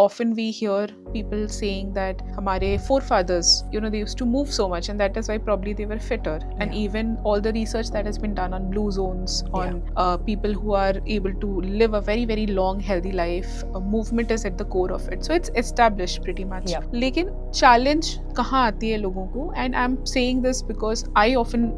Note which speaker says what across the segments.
Speaker 1: often we hear people saying that हमारे forefathers, they used to move so much, and that is why probably they were fitter. And even all the research that has been done on blue zones, on people who are able to live a very very long healthy life, movement is at the core of it. So it's established pretty much. लेकिन challenge कहाँ आती है लोगों को? And I'm saying this because I often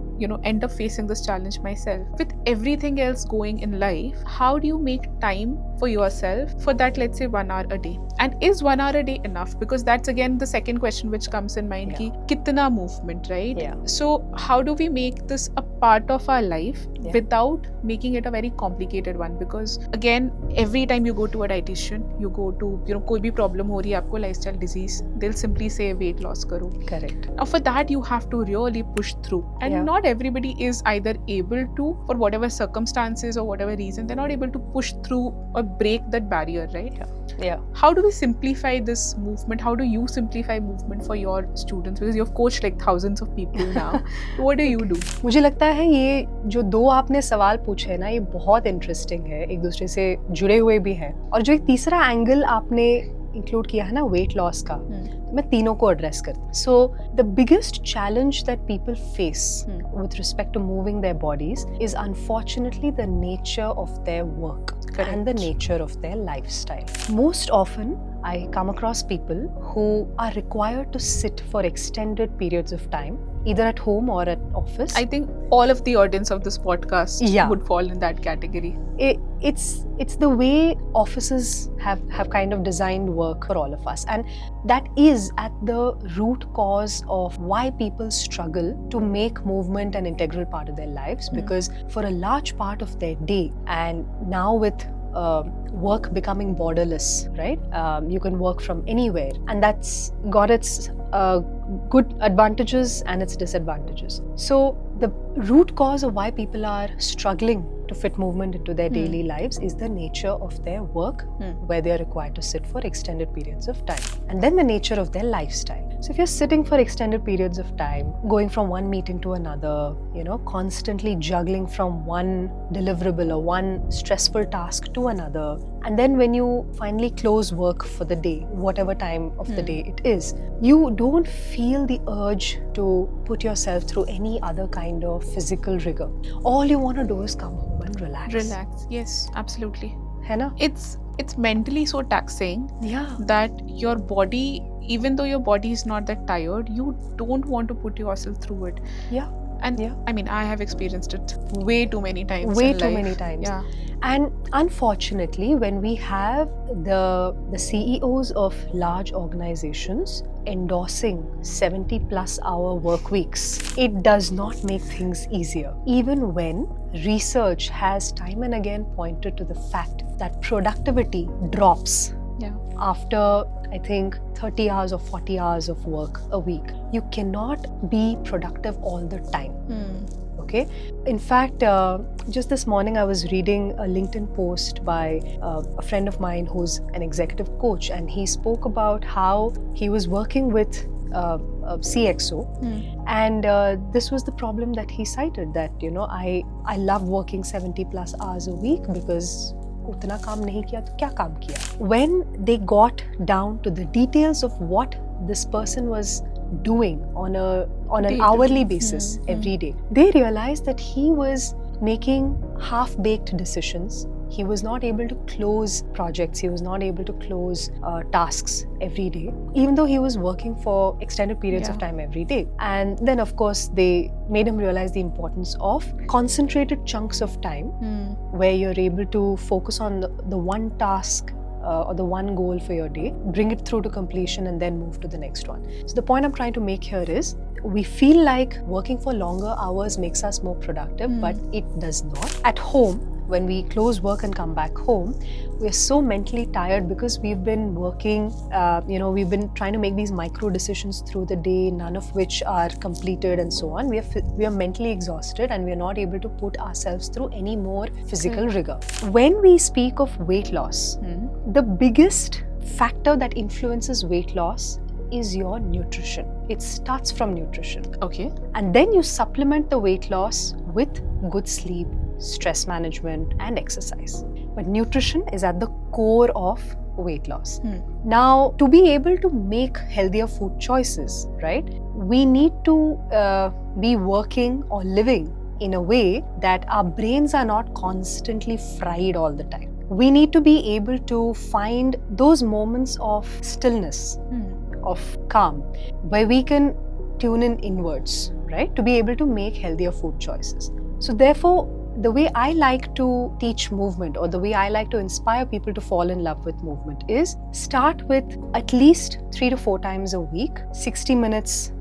Speaker 1: end up facing this challenge myself. With everything else going in life, how do you make time for yourself for that, let's say 1 hour a day? And is 1 hour a day enough? Because that's again the second question which comes in mind, ki kitna movement, right? So how do we make this a part of our life without making it a very complicated one? Because again, every time you go to a dietitian, you go to कोई भी problem हो रही है आपको, lifestyle disease, they'll simply say weight loss करो. Correct. Now for that you have to really push through, and not everybody is either able to, for whatever circumstances or whatever reason, they're not able to push through or break that barrier, right? How do we simplify this movement? How do you simplify movement for your students? Because you've coached like thousands of people now. What do you do?
Speaker 2: मुझे लगता है ये जो दो आपने सवाल पूछे ना, ये बहुत इंटरेस्टिंग है, एक दूसरे से जुड़े हुए भी हैं. और जो एक तीसरा एंगल आपने इंक्लूड किया है ना, वेट लॉस का, मैं तीनों को एड्रेस करती हूँ. So the biggest challenge that people face with respect to moving their bodies is unfortunately the nature of their work and the nature of their lifestyle. Most often, I come across people who are required to sit for extended periods of time, either at home or at office.
Speaker 1: I think all of the audience of this podcast would fall in that category.
Speaker 2: It's the way offices have kind of designed work for all of us, and that is at the root cause of why people struggle to make movement an integral part of their lives, because for a large part of their day, and now with work becoming borderless, right? You can work from anywhere, and that's got its good advantages and its disadvantages. So the root cause of why people are struggling to fit movement into their daily lives is the nature of their work, where they are required to sit for extended periods of time, and then the nature of their lifestyle. So if you're sitting for extended periods of time, going from one meeting to another, constantly juggling from one deliverable or one stressful task to another, and then when you finally close work for the day, whatever time of the day it is, you don't feel the urge to put yourself through any other kind of physical rigor. All you want to do is come home and relax.
Speaker 1: Relax, yes, absolutely.
Speaker 2: है ना?
Speaker 1: It's mentally so taxing that your body, even though your body is not that tired, you don't want to put yourself through it. And I mean, I have experienced it way too many times.
Speaker 2: Way too many times. And unfortunately, when we have the CEOs of large organizations endorsing 70+ hour work weeks, it does not make things easier. Even when research has time and again pointed to the fact that productivity drops after, I think, 30 hours or 40 hours of work a week. You cannot be productive all the time. Okay? In fact, just this morning I was reading a LinkedIn post by a friend of mine who's an executive coach, and he spoke about how he was working with a CXO, and this was the problem that he cited, that I love working 70+ hours a week because उतना काम नहीं किया तो क्या काम किया. When they got down to the details of what this person was doing on an hourly basis every day, they realized that he was making half-baked decisions. He was not able to close projects. He was not able to close tasks every day, even though he was working for extended periods of time every day. And then, of course, they made him realize the importance of concentrated chunks of time where you're able to focus on the one task or the one goal for your day, bring it through to completion, and then move to the next one. So the point I'm trying to make here is, we feel like working for longer hours makes us more productive, but it does not. At home, when we close work and come back home, we're so mentally tired because we've been working, we've been trying to make these micro decisions through the day, none of which are completed and so on. We are mentally exhausted, and we are not able to put ourselves through any more physical rigor. When we speak of weight loss, the biggest factor that influences weight loss is your nutrition. It starts from nutrition.
Speaker 1: Okay.
Speaker 2: And then you supplement the weight loss with good sleep, stress management, and exercise. But nutrition is at the core of weight loss.
Speaker 1: Hmm.
Speaker 2: Now, to be able to make healthier food choices, right, we need to be working or living in a way that our brains are not constantly fried all the time. We need to be able to find those moments of stillness, of calm, where we can tune in inwards, right, to be able to make healthier food choices. So therefore, the way I like to teach movement, or the way I like to inspire people to fall in love with movement, is start with at least 3 to 4 times a week, 60 minutes,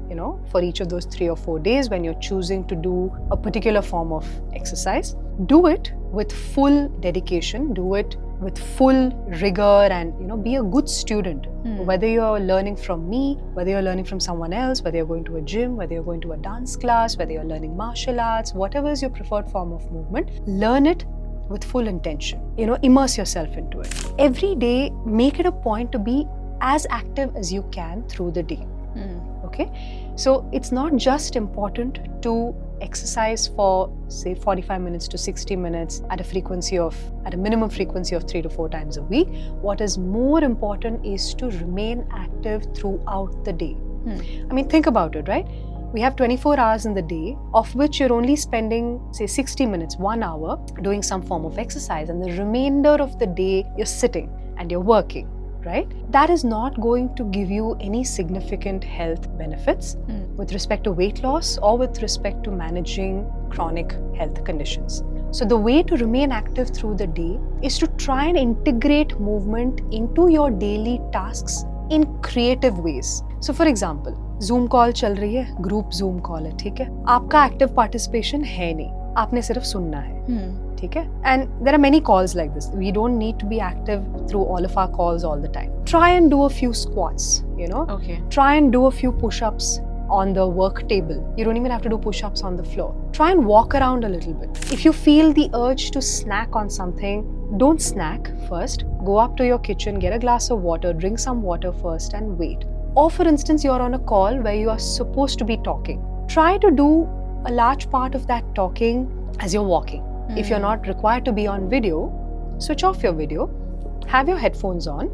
Speaker 2: for each of those 3 or 4 days when you're choosing to do a particular form of exercise. Do it with full dedication, do it with full rigor, and be a good student. Whether you're learning from me, whether you're learning from someone else, whether you're going to a gym, whether you're going to a dance class, whether you're learning martial arts, whatever is your preferred form of movement, learn it with full intention. Immerse yourself into it. Every day, make it a point to be as active as you can through the day. Okay? So it's not just important to exercise for, say, 45 minutes to 60 minutes at a minimum frequency of 3 to 4 times a week. What is more important is to remain active throughout the day. I mean, think about it, right? We have 24 hours in the day, of which you're only spending, say, 60 minutes, 1 hour, doing some form of exercise, and the remainder of the day you're sitting and you're working, right? That is not going to give you any significant health benefits with respect to weight loss or with respect to managing chronic health conditions. So the way to remain active through the day is to try and integrate movement into your daily tasks in creative ways. So for example, Zoom call चल रही है, group Zoom call है, ठीक है? आपका active participation है नहीं, आपने सिर्फ सुनना है. Okay? And there are many calls like this. We don't need to be active through all of our calls all the time. Try and do a few squats,
Speaker 1: Okay.
Speaker 2: Try and do a few push-ups on the work table. You don't even have to do push-ups on the floor. Try and walk around a little bit. If you feel the urge to snack on something, don't snack first. Go up to your kitchen, get a glass of water, drink some water first, and wait. Or for instance, you're on a call where you are supposed to be talking. Try to do a large part of that talking as you're walking. If you're not required to be on video, switch off your video, have your headphones on,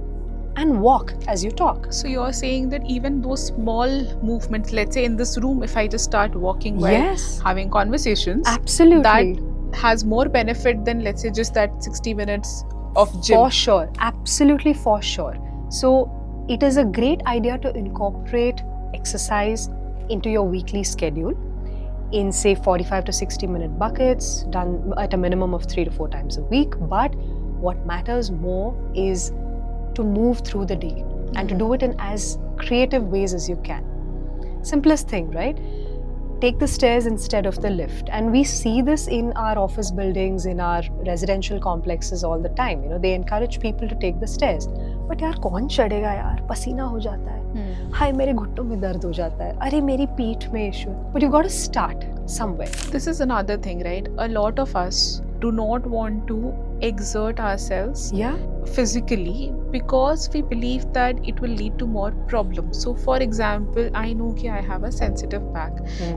Speaker 2: and walk as you talk.
Speaker 1: So you're saying that even those small movements, let's say in this room, if I just start walking while
Speaker 2: Yes.
Speaker 1: having conversations,
Speaker 2: Absolutely.
Speaker 1: that has more benefit than, let's say, just that 60 minutes of gym.
Speaker 2: For sure. Absolutely, for sure. So it is a great idea to incorporate exercise into your weekly schedule in, say, 45 to 60 minute buckets, done at a minimum of 3 to 4 times a week. But what matters more is to move through the day and to do it in as creative ways as you can. Simplest thing, right? Take the stairs instead of the lift. And we see this in our office buildings, in our residential complexes all the time. They encourage people to take the stairs. But यार कौन चढ़ेगा यार, पसीना हो जाता है, हाय मेरे घुटनों में दर्द हो जाता है, अरे मेरी पीठ में issue. But you got to start somewhere.
Speaker 1: This is another thing, right? A lot of us do not want to exert ourselves physically because we believe that it will lead to more problems. So for example, I know that I have a sensitive back.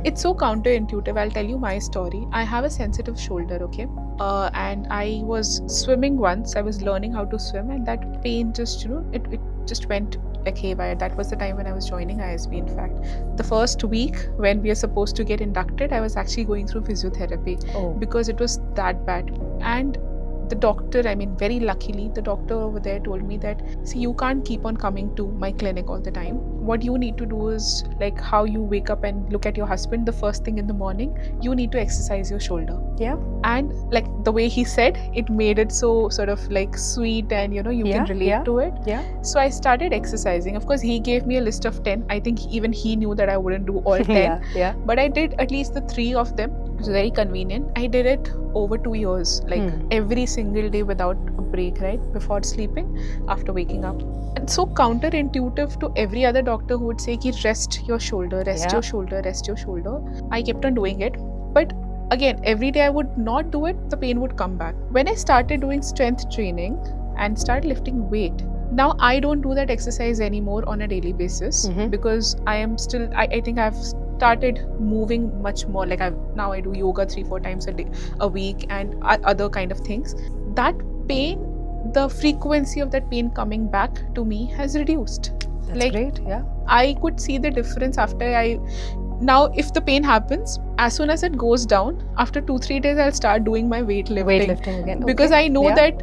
Speaker 1: It's so counterintuitive. I'll tell you my story. I have a sensitive shoulder, okay? And I was swimming once. I was learning how to swim, and that pain just, it just went like haywire. That was the time when I was joining ISB. In fact, the first week when we are supposed to get inducted, I was actually going through physiotherapy because it was that bad. And the doctor, very luckily, the doctor over there told me that, see, you can't keep on coming to my clinic all the time. What you need to do is, like how you wake up and look at your husband the first thing in the morning, you need to exercise your shoulder.
Speaker 2: Yeah.
Speaker 1: And like the way he said, it made it so sort of like sweet and, you can relate to it.
Speaker 2: Yeah.
Speaker 1: So I started exercising. Of course, he gave me a list of 10. I think even he knew that I wouldn't do all 10.
Speaker 2: Yeah.
Speaker 1: But I did at least the 3 of them. It was very convenient. I did it over 2 years, like every single day without a break, right? Before sleeping, after waking up. And so counterintuitive to every other doctor who would say, ki rest your shoulder, rest your shoulder, rest your shoulder. I kept on doing it. But again, every day I would not do it, the pain would come back. When I started doing strength training and started lifting weight, now I don't do that exercise anymore on a daily basis because I am still, I think I've started moving much more. Like now I do yoga 3-4 times a week and other kind of things. That pain the frequency of that pain coming back to me has reduced.
Speaker 2: That's great. Yeah.
Speaker 1: I could see the difference now if the pain happens, as soon as it goes down, after 2-3 days I'll start doing my weightlifting
Speaker 2: again.
Speaker 1: because I know that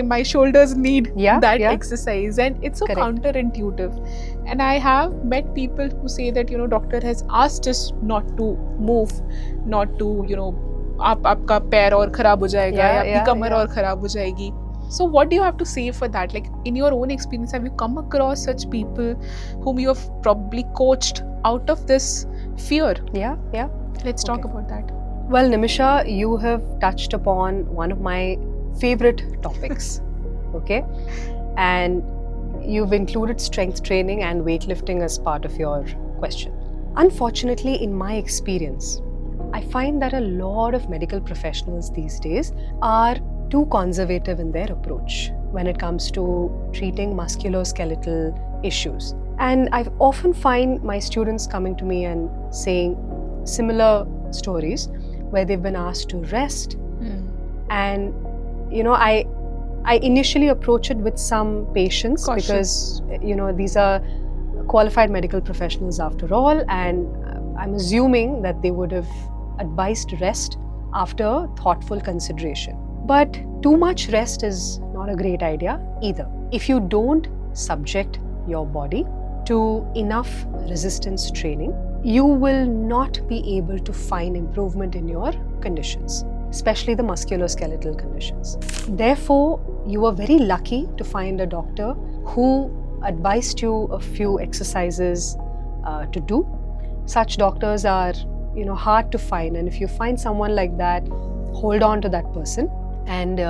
Speaker 1: my shoulders need that exercise, and it's so counterintuitive. And I have met people who say that doctor has asked us not to move, not to आपका पैर और खराब हो जाएगा या आपकी कमर और खराब हो जाएगी. So what do you have to say for that? Like, in your own experience, have you come across such people whom you have probably coached out of this fear?
Speaker 2: Yeah.
Speaker 1: Let's talk about that.
Speaker 2: Well, Nimisha, you have touched upon one of my favorite topics. Okay? And you've included strength training and weightlifting as part of your question. Unfortunately, in my experience, I find that a lot of medical professionals these days are too conservative in their approach when it comes to treating musculoskeletal issues. And I often find my students coming to me and saying similar stories where they've been asked to rest. And I initially approach it with some patience because these are qualified medical professionals after all, and I'm assuming that they would have advised rest after thoughtful consideration. But too much rest is not a great idea either. If you don't subject your body to enough resistance training, you will not be able to find improvement in your conditions, especially the musculoskeletal conditions. Therefore, you were very lucky to find a doctor who advised you a few exercises to do. Such doctors are hard to find, and if you find someone like that, hold on to that person. And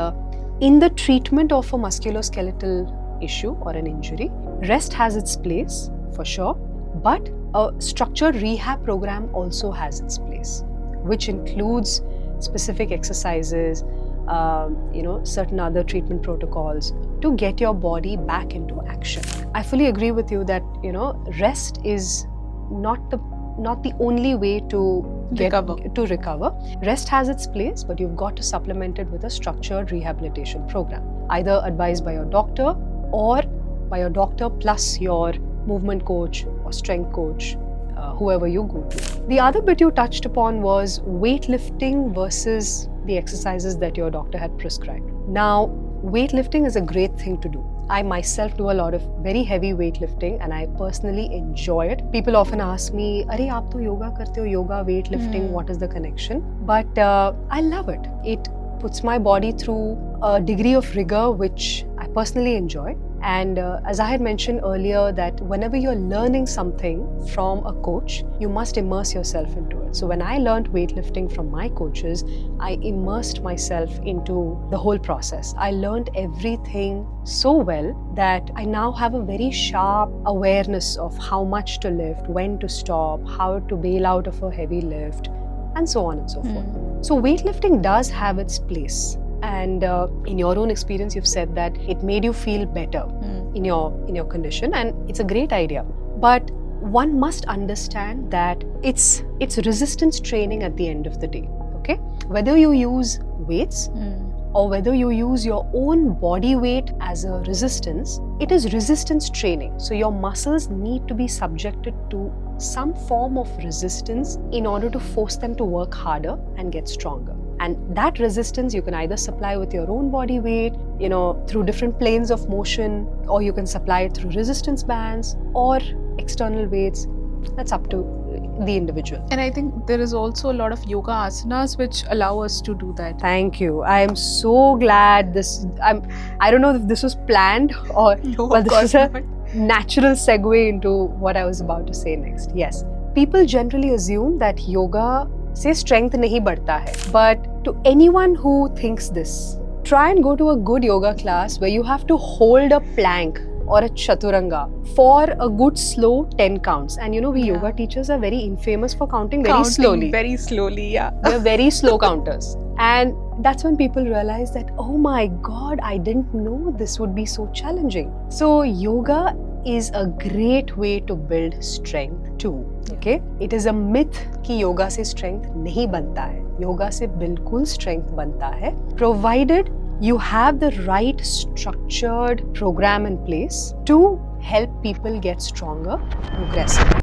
Speaker 2: in the treatment of a musculoskeletal issue or an injury, rest has its place for sure, but a structured rehab program also has its place, which includes specific exercises, certain other treatment protocols to get your body back into action. I fully agree with you that rest is not the only way to recover. Rest has its place, but you've got to supplement it with a structured rehabilitation program, either advised by your doctor or by your doctor plus your movement coach or strength coach, whoever you go to. The other bit you touched upon was weightlifting versus the exercises that your doctor had prescribed. Now, weightlifting is a great thing to do. I myself do a lot of very heavy weightlifting and I personally enjoy it. People often ask me, "Arey, aap to yoga karte ho, yoga, weightlifting, what is the connection?" But I love it. It puts my body through a degree of rigor which I personally enjoy. And as I had mentioned earlier, that whenever you're learning something from a coach, you must immerse yourself into it. So when I learned weightlifting from my coaches, I immersed myself into the whole process. I learned everything so well that I now have a very sharp awareness of how much to lift, when to stop, how to bail out of a heavy lift, and so on and so forth. So weightlifting does have its place. And in your own experience, you've said that it made you feel better in your condition, and it's a great idea. But one must understand that it's resistance training at the end of the day. Okay, whether you use weights or whether you use your own body weight as a resistance, it is resistance training. So your muscles need to be subjected to some form of resistance in order to force them to work harder and get stronger. And that resistance you can either supply with your own body weight, through different planes of motion, or you can supply it through resistance bands or external weights. That's up to the individual.
Speaker 1: And I think there is also a lot of yoga asanas which allow us to do that.
Speaker 2: Thank you. I am so glad I don't know if this was planned or this is a natural segue into what I was about to say next. Yes. People generally assume that yoga से strength नहीं बढ़ता है. But to anyone who thinks this, try and go to a good yoga class where you have to hold a plank or a chaturanga for a good slow 10 counts. And we yoga teachers are very infamous for counting very slowly.
Speaker 1: Very slowly, yeah.
Speaker 2: They're very slow counters. And that's when people realize that, oh my God, I didn't know this would be so challenging. So yoga is a great way to build strength too. Okay? It is a myth कि yoga से strength नहीं बनता है. Yoga से बिल्कुल strength बनता है, provided you have the right structured program in place to help people get stronger progressively.